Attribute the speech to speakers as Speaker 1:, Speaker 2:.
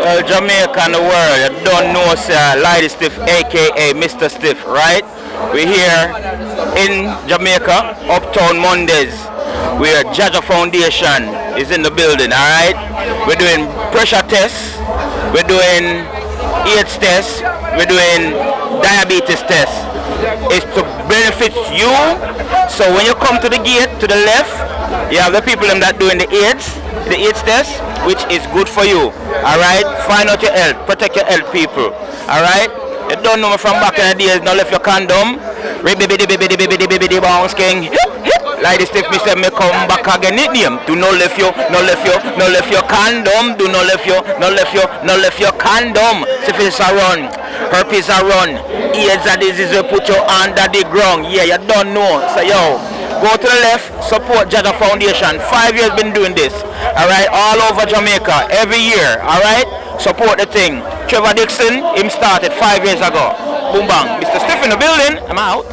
Speaker 1: Well, Jamaica and the world, you don't know, sir. Lady Stiff, aka Mr. Stiff, right? We're here in Jamaica, Uptown Mondays, where JAHJAH Foundation is in the building, alright? We're doing pressure tests, we're doing AIDS tests, we're doing diabetes tests. It's to benefit you. So when you come to the gate, to the left, you have the people that doing the AIDS test, which is good for you. Alright? Find out your health, protect your health, people. Alright? You don't know me from back in the days, now left your condom. Bounce king. Like this if me say me come back again it name. Do not left your condom. Do not left your condom. Syphilis a run, herpes a run, AIDS a disease will put you under the ground. Yeah, you don't know. So yo, go to the left, support JAHJAH Foundation. 5 years been doing this. Alright, all over Jamaica, every year. Alright, support the thing. Trevor Dixon, him started 5 years ago. Boom bang. Mr. Stiff in the building, I'm out.